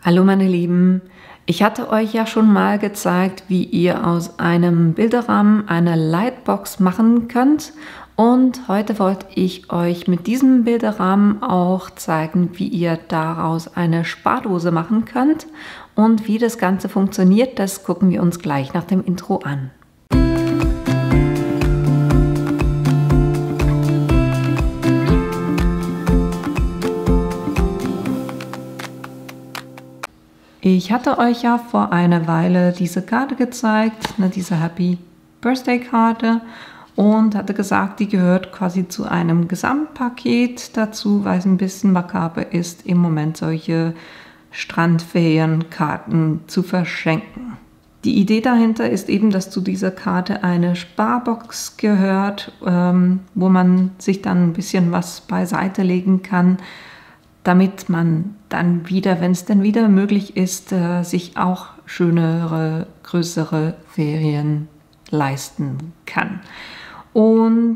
Hallo meine Lieben, ich hatte euch ja schon mal gezeigt, wie ihr aus einem Bilderrahmen eine Lightbox machen könnt und heute wollte ich euch mit diesem Bilderrahmen auch zeigen, wie ihr daraus eine Spardose machen könnt und wie das Ganze funktioniert, das gucken wir uns gleich nach dem Intro an. Ich hatte euch ja vor einer Weile diese Karte gezeigt, diese Happy Birthday Karte, und hatte gesagt, die gehört quasi zu einem Gesamtpaket dazu, weil es ein bisschen makaber ist, im Moment solche Strandferienkarten zu verschenken. Die Idee dahinter ist eben, dass zu dieser Karte eine Sparbox gehört, wo man sich dann ein bisschen was beiseite legen kann, damit man dann wieder, wenn es denn wieder möglich ist, sich auch schönere, größere Ferien leisten kann. Und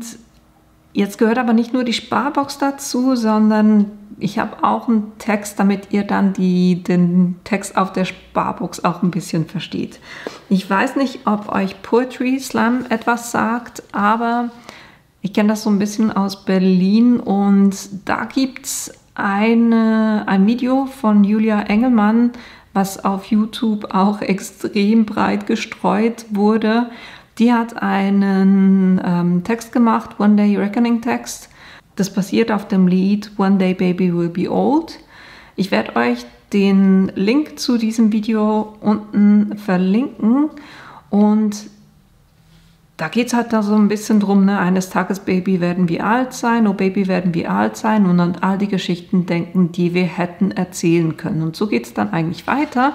jetzt gehört aber nicht nur die Sparbox dazu, sondern ich habe auch einen Text, damit ihr dann den Text auf der Sparbox auch ein bisschen versteht. Ich weiß nicht, ob euch Poetry Slam etwas sagt, aber ich kenne das so ein bisschen aus Berlin und da gibt es ein Video von Julia Engelmann, was auf YouTube auch extrem breit gestreut wurde. Die hat einen Text gemacht, One Day Reckoning Text. Das basiert auf dem Lied One Day Baby Will Be Old. Ich werde euch den Link zu diesem Video unten verlinken und da geht es halt da so ein bisschen drum, ne? Eines Tages Baby werden wir alt sein, oh Baby werden wir alt sein und an all die Geschichten denken, die wir hätten erzählen können. Und so geht es dann eigentlich weiter.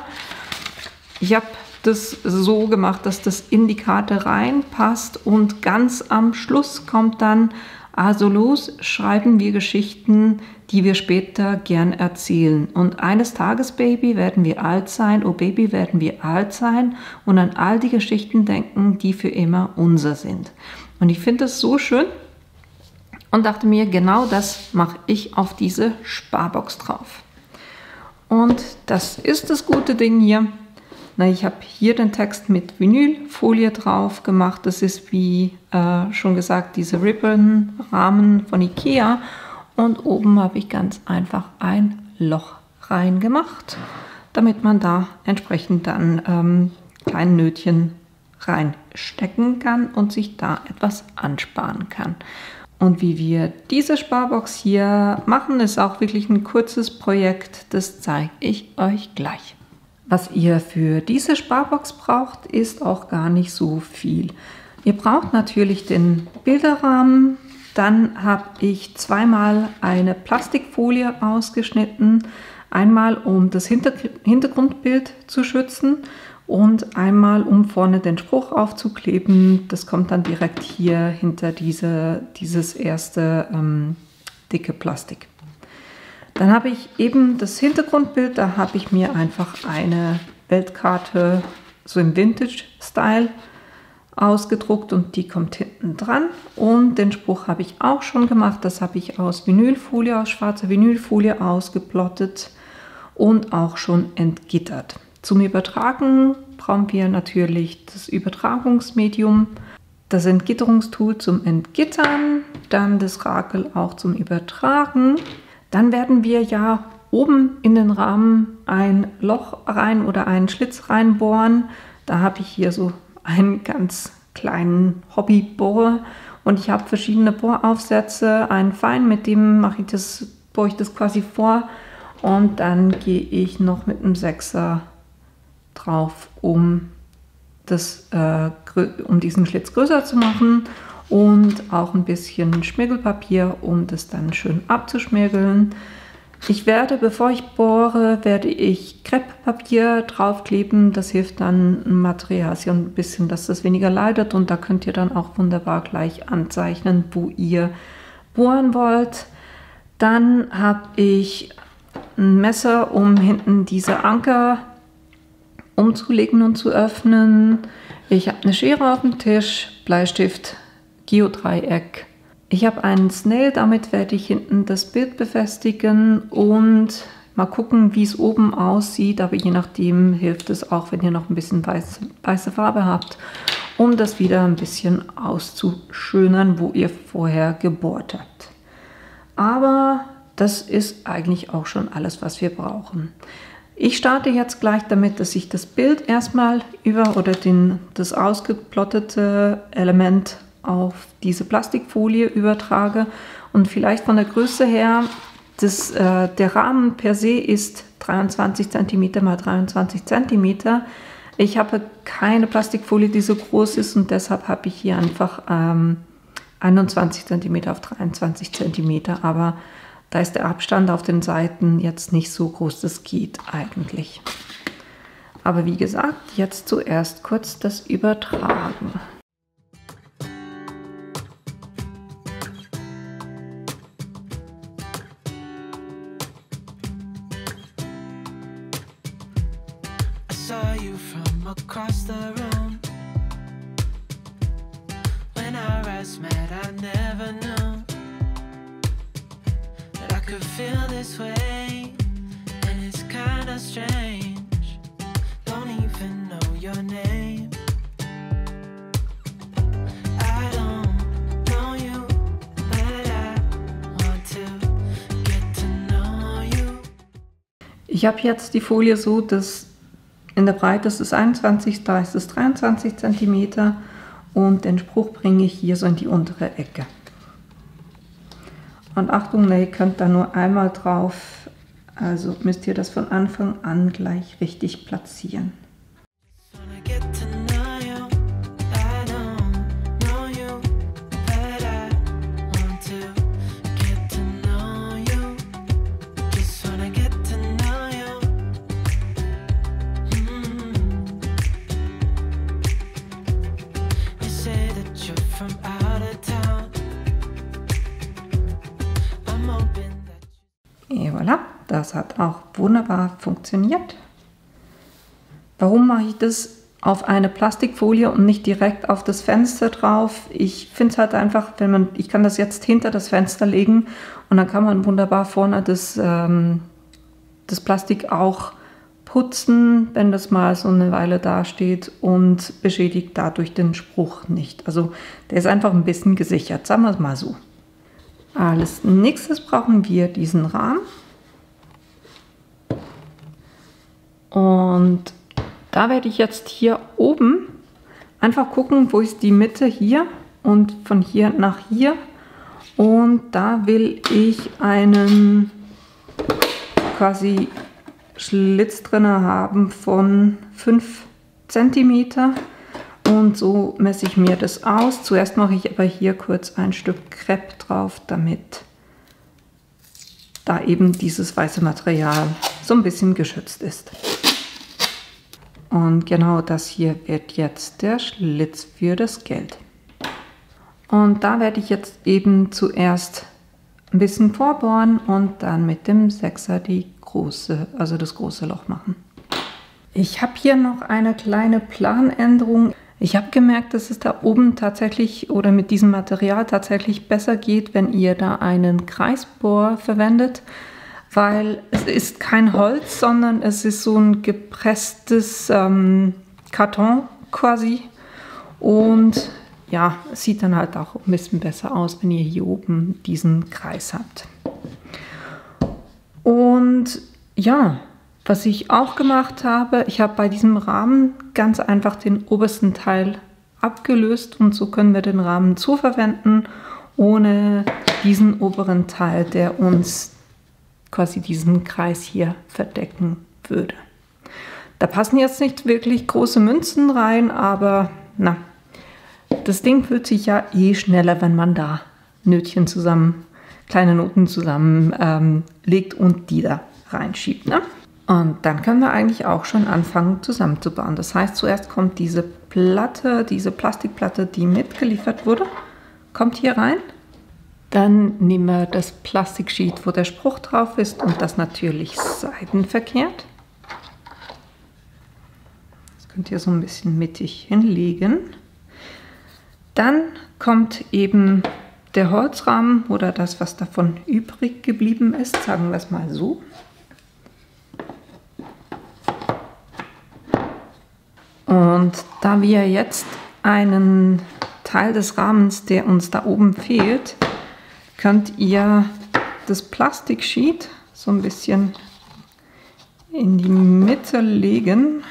Ich habe das so gemacht, dass das in die Karte reinpasst und ganz am Schluss kommt dann, also los, schreiben wir Geschichten, die wir später gern erzählen. Und eines Tages, Baby, werden wir alt sein, oh Baby, werden wir alt sein und an all die Geschichten denken, die für immer unser sind. Und ich finde das so schön und dachte mir, genau das mache ich auf diese Sparbox drauf. Und das ist das gute Ding hier. Ich habe hier den Text mit Vinylfolie drauf gemacht. Das ist, wie schon gesagt, diese Ribbon-Rahmen von Ikea. Und oben habe ich ganz einfach ein Loch reingemacht, damit man da entsprechend dann kleine Nötchen reinstecken kann und sich da etwas ansparen kann. Und wie wir diese Sparbox hier machen, ist auch wirklich ein kurzes Projekt. Das zeige ich euch gleich. Was ihr für diese Sparbox braucht, ist auch gar nicht so viel. Ihr braucht natürlich den Bilderrahmen, dann habe ich zweimal eine Plastikfolie ausgeschnitten, einmal um das Hintergrundbild zu schützen und einmal um vorne den Spruch aufzukleben. Das kommt dann direkt hier hinter dieses erste dicke Plastik. Dann habe ich eben das Hintergrundbild, da habe ich mir einfach eine Weltkarte so im Vintage-Style ausgedruckt und die kommt hinten dran. Und den Spruch habe ich auch schon gemacht, das habe ich aus Vinylfolie, aus schwarzer Vinylfolie ausgeplottet und auch schon entgittert. Zum Übertragen brauchen wir natürlich das Übertragungsmedium, das Entgitterungstool zum Entgittern, dann das Rakel auch zum Übertragen. Dann werden wir ja oben in den Rahmen ein Loch rein oder einen Schlitz reinbohren. Da habe ich hier so einen ganz kleinen Hobbybohrer und ich habe verschiedene Bohraufsätze, einen fein, mit dem bohre ich das quasi vor und dann gehe ich noch mit einem 6er drauf, um diesen Schlitz größer zu machen. Und auch ein bisschen Schmirgelpapier, um das dann schön abzuschmirgeln. Bevor ich bohre, werde ich Krepppapier draufkleben. Das hilft dann im Material so ein bisschen, dass das weniger leidet. Und da könnt ihr dann auch wunderbar gleich anzeichnen, wo ihr bohren wollt. Dann habe ich ein Messer, um hinten diese Anker umzulegen und zu öffnen. Ich habe eine Schere auf dem Tisch, Bleistift, Geodreieck. Ich habe einen Snail, damit werde ich hinten das Bild befestigen und Mal gucken, wie es oben aussieht, aber je nachdem hilft es auch, wenn ihr noch ein bisschen weiße Farbe habt, um das wieder ein bisschen auszuschönern, wo ihr vorher gebohrt habt. Aber das ist eigentlich auch schon alles, was wir brauchen. Ich starte jetzt gleich damit, dass ich das Bild erstmal das ausgeplottete Element auf diese Plastikfolie übertrage und vielleicht von der Größe her, der Rahmen per se ist 23 cm x 23 cm. Ich habe keine Plastikfolie, die so groß ist und deshalb habe ich hier einfach 21 cm auf 23 cm, aber da ist der Abstand auf den Seiten jetzt nicht so groß, das geht eigentlich. Aber wie gesagt, jetzt zuerst kurz das Übertragen. Across the room. When our eyes met, I never knew that I could feel this way, and it's kinda strange. Don't even know your name. I don't know you, but I want to get to know you. Ich habe jetzt die Folie so, dass in der Breite ist es 21, da ist es 23 cm und den Spruch bringe ich hier so in die untere Ecke. Und Achtung, ihr könnt da nur einmal drauf, also müsst ihr das von Anfang an gleich richtig platzieren. Et voilà, das hat auch wunderbar funktioniert. Warum mache ich das auf eine Plastikfolie und nicht direkt auf das Fenster drauf? Ich finde es halt einfach, ich kann das jetzt hinter das Fenster legen und dann kann man wunderbar vorne das Plastik auch putzen, wenn das mal so eine Weile dasteht und beschädigt dadurch den Spruch nicht. Also der ist einfach ein bisschen gesichert, sagen wir es mal so. Als nächstes brauchen wir diesen Rahmen. Und da werde ich jetzt hier oben einfach gucken, wo ist die Mitte hier und von hier nach hier. Und da will ich einen quasi Schlitz drin haben von 5 cm. Und so messe ich mir das aus. Zuerst mache ich aber hier kurz ein Stück Krepp drauf, damit da eben dieses weiße Material so ein bisschen geschützt ist. Und genau das hier wird jetzt der Schlitz für das Geld. Und da werde ich jetzt eben zuerst ein bisschen vorbohren und dann mit dem 6er das große Loch machen. Ich habe hier noch eine kleine Planänderung. Ich habe gemerkt, dass es da oben tatsächlich oder mit diesem Material tatsächlich besser geht, wenn ihr da einen Kreisbohr verwendet, weil es ist kein Holz, sondern es ist so ein gepresstes Karton quasi und ja, es sieht dann halt auch ein bisschen besser aus, wenn ihr hier oben diesen Kreis habt. Und ja, was ich auch gemacht habe, ich habe bei diesem Rahmen ganz einfach den obersten Teil abgelöst und so können wir den Rahmen zuverwenden, ohne diesen oberen Teil, der uns quasi diesen Kreis hier verdecken würde. Da passen jetzt nicht wirklich große Münzen rein, aber na, das Ding fühlt sich ja eh schneller, wenn man da Nötchen zusammen, kleine Noten zusammen legt und die da reinschiebt, ne? Und dann können wir eigentlich auch schon anfangen zusammenzubauen. Das heißt, zuerst kommt diese Platte, diese Plastikplatte, die mitgeliefert wurde, kommt hier rein. Dann nehmen wir das Plastiksheet, wo der Spruch drauf ist und das natürlich seitenverkehrt. Das könnt ihr so ein bisschen mittig hinlegen. Dann kommt eben der Holzrahmen oder das, was davon übrig geblieben ist, sagen wir es mal so. Und da wir jetzt einen Teil des Rahmens, der uns da oben fehlt, könnt ihr das Plastiksheet so ein bisschen in die Mitte legen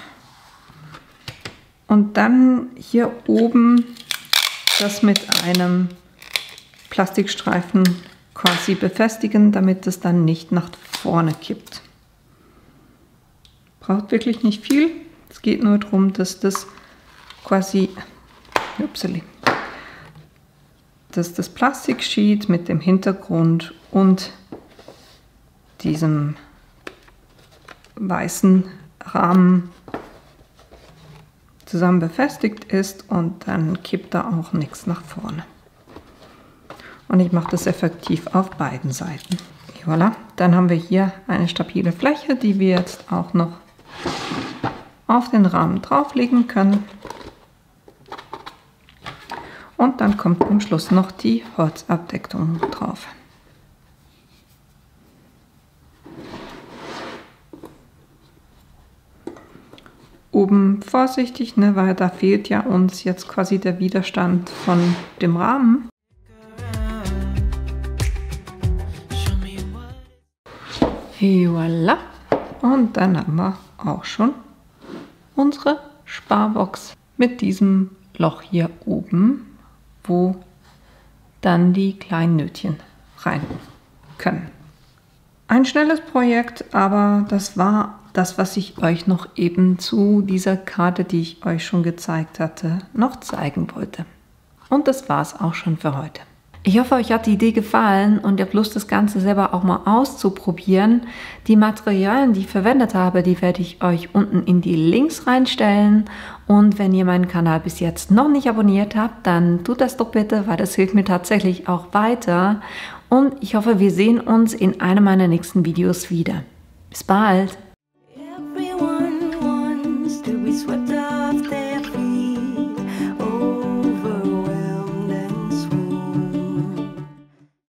und dann hier oben das mit einem Plastikstreifen quasi befestigen, damit es dann nicht nach vorne kippt. Braucht wirklich nicht viel. Es geht nur darum, dass das quasi, dass das Plastiksheet mit dem Hintergrund und diesem weißen Rahmen zusammen befestigt ist und dann kippt da auch nichts nach vorne. Und ich mache das effektiv auf beiden Seiten. Voilà, dann haben wir hier eine stabile Fläche, die wir jetzt auch noch auf den Rahmen drauflegen können. Und dann kommt am Schluss noch die Holzabdeckung drauf. Oben vorsichtig, ne, weil da fehlt ja uns jetzt quasi der Widerstand von dem Rahmen. Voilà. Und dann haben wir auch schon unsere Sparbox mit diesem Loch hier oben, wo dann die kleinen Nötchen rein können. Ein schnelles Projekt, aber das war das, was ich euch noch eben zu dieser Karte, die ich euch schon gezeigt hatte, noch zeigen wollte. Und das war es auch schon für heute. Ich hoffe, euch hat die Idee gefallen und ihr habt Lust, das Ganze selber auch mal auszuprobieren. Die Materialien, die ich verwendet habe, die werde ich euch unten in die Links reinstellen. Und wenn ihr meinen Kanal bis jetzt noch nicht abonniert habt, dann tut das doch bitte, weil das hilft mir tatsächlich auch weiter. Und ich hoffe, wir sehen uns in einem meiner nächsten Videos wieder. Bis bald! Everyone wants to be swept up.